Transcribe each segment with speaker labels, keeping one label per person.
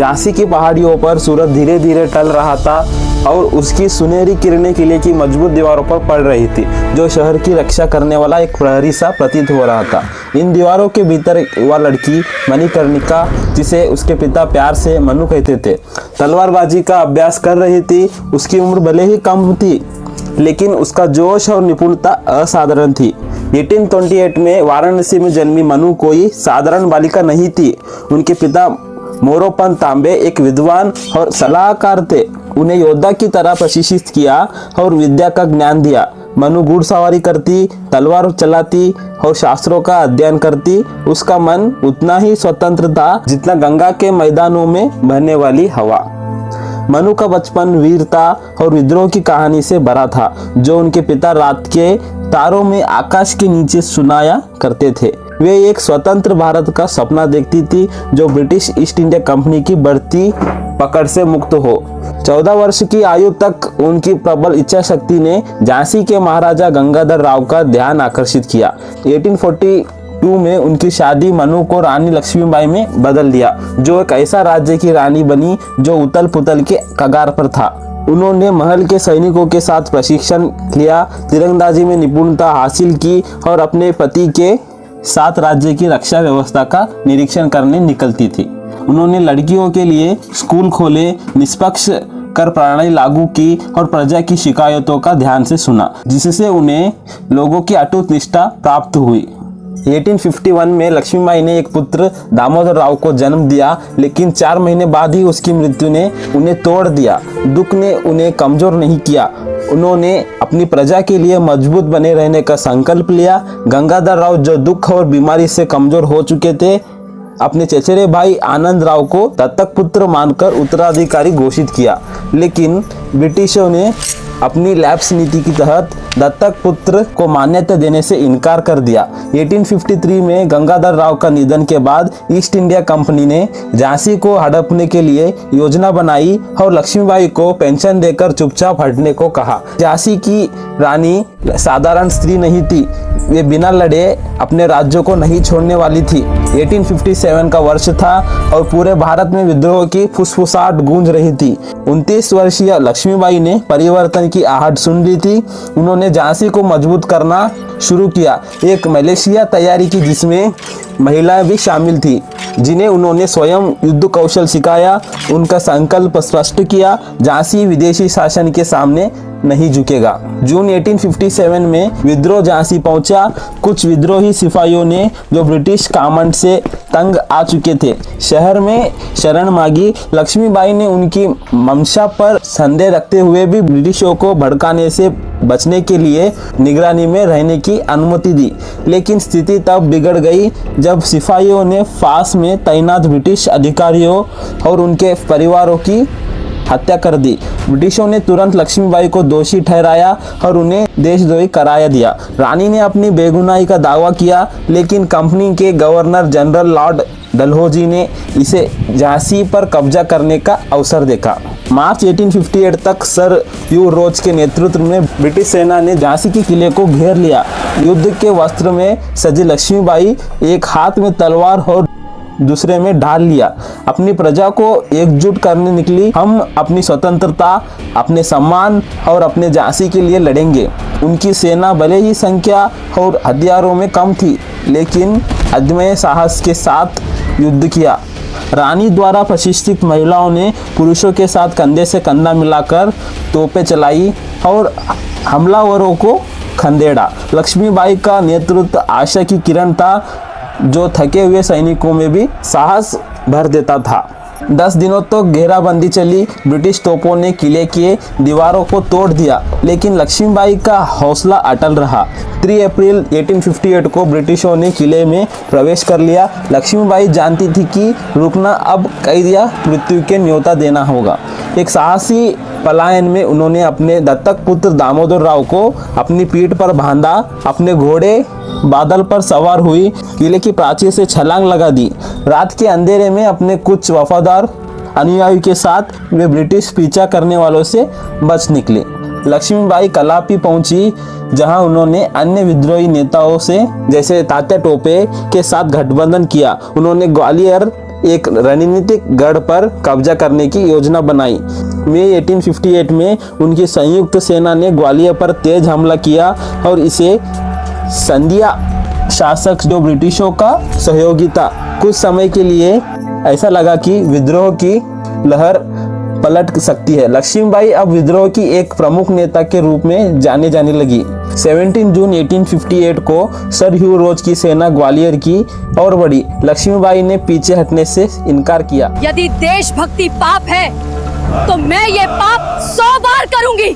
Speaker 1: झांसी की पहाड़ियों पर सूरज धीरे धीरे टल रहा था और उसकी सुनहरी किरणें किले की मजबूत दीवारों पर पड़ रही थी, जो शहर की रक्षा करने वाला एक प्रहरी सा प्रतीत हो रहा था। इन दीवारों के भीतर एक युवा लड़की मणिकर्णिका, जिसे उसके पिता प्यार से मनु कहते थे, तलवारबाजी का अभ्यास कर रही थी। उसकी उम्र भले ही कम थी, लेकिन उसका जोश और निपुणता असाधारण थी। 1828 में वाराणसी में जन्मी मनु कोई साधारण बालिका नहीं थी। उनके पिता मोरोपंत तांबे एक विद्वान और सलाहकार थे। उन्हें योद्धा की तरह प्रशिक्षित किया और विद्या का ज्ञान दिया। मनु घुड़सवारी करती, तलवार चलाती और शास्त्रों का अध्ययन करती। उसका मन उतना ही स्वतंत्र था जितना गंगा के मैदानों में बहने वाली हवा। मनु का बचपन वीरता और विद्रोह की कहानी से भरा था, जो उनके पिता रात के तारों में आकाश के नीचे सुनाया करते थे। वे एक स्वतंत्र भारत का सपना देखती थी, जो ब्रिटिश ईस्ट इंडिया कंपनी की बढ़ती पकड़ से मुक्त हो। 14 वर्ष की आयु तक उनकी प्रबल इच्छा शक्ति ने झांसी के महाराजा गंगाधर राव का ध्यान आकर्षित किया। 1842 में उनकी शादी मनु को रानी लक्ष्मीबाई में बदल दिया, जो एक ऐसा राज्य की रानी बनी जो उथल पुथल के कगार पर था। उन्होंने महल के सैनिकों के साथ प्रशिक्षण लिया, तीरंदाजी में निपुणता हासिल की और अपने पति के साथ राज्य की रक्षा व्यवस्था का निरीक्षण करने निकलती थी। उन्होंने लड़कियों के लिए स्कूल खोले, निष्पक्ष कर प्रणाली लागू की और प्रजा की शिकायतों का ध्यान से सुना, जिससे उन्हें लोगों की अटूट निष्ठा प्राप्त हुई। 1851 में लक्ष्मीबाई ने एक पुत्र दामोदर राव को जन्म दिया, लेकिन 4 महीने बाद ही उसकी मृत्यु ने उन्हें तोड़ दिया। दुख ने उन्हें कमजोर नहीं किया। उन्होंने अपनी प्रजा के लिए मजबूत बने रहने का संकल्प लिया। गंगाधर राव, जो दुख और बीमारी से कमजोर हो चुके थे, अपने चचेरे भाई आनंद राव को दत्तक पुत्र मानकर उत्तराधिकारी घोषित किया, लेकिन ब्रिटिशों ने अपनी लैप्स नीति के तहत दत्तक पुत्र को मान्यता देने से इनकार कर दिया। 1853 में गंगाधर राव का निधन के बाद ईस्ट इंडिया कंपनी ने झांसी को हड़पने के लिए योजना बनाई और लक्ष्मीबाई को पेंशन देकर चुपचाप हटने को कहा। झांसी की रानी साधारण स्त्री नहीं थी, वे बिना लड़े अपने राज्यों को नहीं छोड़ने वाली थी। 1857 का वर्ष था और पूरे भारत में विद्रोह की फुसफुसाहट गूंज रही थी। 29 वर्षीय लक्ष्मीबाई ने परिवर्तन की आहट सुन ली थी। उन्होंने झांसी को मजबूत करना शुरू किया, एक मलेशिया तैयारी की जिसमें महिलाएं भी शामिल थी, जिन्हें उन्होंने स्वयं युद्ध कौशल सिखाया। उनका संकल्प स्पष्ट किया, झांसी विदेशी शासन के सामने नहीं झुकेगा। जून 1857 में विद्रोह झांसी पहुंचा। कुछ विद्रोही सिपाहियों ने, जो ब्रिटिश कमांड से तंग आ चुके थे, शहर में शरण मांगी। लक्ष्मीबाई ने उनकी मंशा पर संदेह रखते हुए भी ब्रिटिशों को भड़काने से बचने के लिए निगरानी में रहने की अनुमति दी, लेकिन स्थिति तब बिगड़ गई जब सिपाहियों ने फांस में तैनात ब्रिटिश अधिकारियों और उनके परिवारों की हत्या कर दी। ब्रिटिशों ने तुरंत लक्ष्मीबाई को दोषी ठहराया और उन्हें देशद्रोही करार दिया। रानी ने अपनी बेगुनाही का दावा किया, लेकिन कंपनी के गवर्नर जनरल लॉर्ड डलहौजी ने इसे झांसी पर कब्जा करने का अवसर देखा। मार्च 1858 तक सर यू रोज के नेतृत्व में ब्रिटिश सेना ने झांसी के किले को घेर लिया। युद्ध के वस्त्र में सजी लक्ष्मीबाई एक हाथ में तलवार और दूसरे में ढाल लिया, अपनी प्रजा को एकजुट करने निकली। हम अपनी स्वतंत्रता, अपने सम्मान और अपने झांसी के लिए लड़ेंगे। उनकी सेना भले ही संख्या और हथियारों में कम थी, लेकिन अदम्य साहस के साथ युद्ध किया। रानी द्वारा प्रशिक्षित महिलाओं ने पुरुषों के साथ कंधे से कंधा मिलाकर तोपें चलाई और हमलावरों को खदेड़ा। लक्ष्मीबाई का नेतृत्व आशा की किरण था, जो थके हुए सैनिकों में भी साहस भर देता था। 10 दिनों तक घेराबंदी चली। ब्रिटिश तोपों ने किले की दीवारों को तोड़ दिया, लेकिन लक्ष्मीबाई का हौसला अटल रहा। 3 अप्रैल 1858 को ब्रिटिशों ने किले में प्रवेश कर लिया। लक्ष्मीबाई जानती थी कि रुकना अब कैद या मृत्यु के न्योता देना होगा। एक साहसी पलायन में उन्होंने अपने दत्तक पुत्र दामोदर राव को अपनी पीठ पर बांधा, अपने घोड़े बादल पर सवार हुई, किले की प्राचीर से छलांग लगा दी। रात के अंधेरे में अपने कुछ वफादार अनुयायियों के साथ वे ब्रिटिश पीछा करने वालों से बच निकले। लक्ष्मीबाई कलापी पहुंची, जहां उन्होंने अन्य विद्रोही नेताओं से जैसे तात्या टोपे के साथ गठबंधन किया। उन्होंने ग्वालियर एक रणनीतिक गढ़ पर कब्जा करने की योजना बनाई। मई 1858 में उनकी संयुक्त सेना ने ग्वालियर पर तेज हमला किया और इसे संधिया शासक जो ब्रिटिशों का सहयोगी था। कुछ समय के लिए ऐसा लगा कि विद्रोह की लहर पलट सकती है। लक्ष्मीबाई अब विद्रोह की एक प्रमुख नेता के रूप में जाने लगी। 17 जून 1858 को सर ह्यू रोज की सेना ग्वालियर की ओर बढ़ी। लक्ष्मीबाई ने पीछे हटने से इनकार किया।
Speaker 2: यदि देशभक्ति पाप है तो मैं ये पाप 100 बार करूंगी।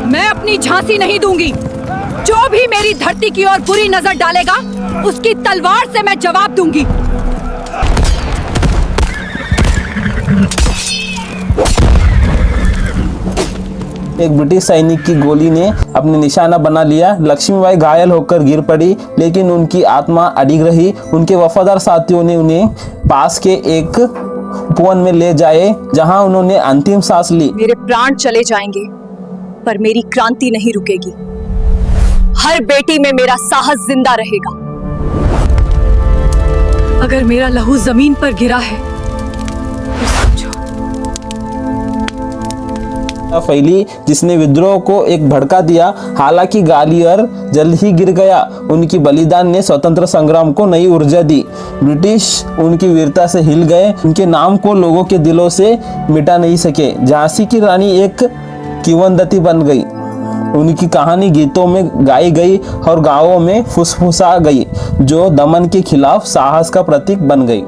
Speaker 2: मैं अपनी झांसी नहीं दूंगी। जो भी मेरी धरती की ओर बुरी नजर डालेगा उसकी तलवार से मैं जवाब दूंगी।
Speaker 1: एक ब्रिटिश सैनिक की गोली ने अपने निशाना बना लिया। लक्ष्मीबाई घायल होकर गिर पड़ी, लेकिन उनकी आत्मा अडिग रही। उनके वफादार साथियों ने उन्हें पास के एक उपवन में ले जाए, जहां उन्होंने अंतिम सांस ली।
Speaker 2: मेरे प्राण चले जाएंगे पर मेरी क्रांति नहीं रुकेगी। हर बेटी में मेरा साहस जिंदा रहेगा। अगर मेरा लहू जमीन पर गिरा है
Speaker 1: फैली, जिसने विद्रोह को एक भड़का दिया। हालांकि ग्वालियर जल्द ही गिर गया। उनकी बलिदान ने स्वतंत्र संग्राम को नई ऊर्जा दी। ब्रिटिश उनकी वीरता से हिल गए। उनके नाम को लोगों के दिलों से मिटा नहीं सके। झांसी की रानी एक किंवदंती बन गई। उनकी कहानी गीतों में गाई गई और गांवों में फुसफुसा गई, जो दमन के खिलाफ साहस का प्रतीक बन गई।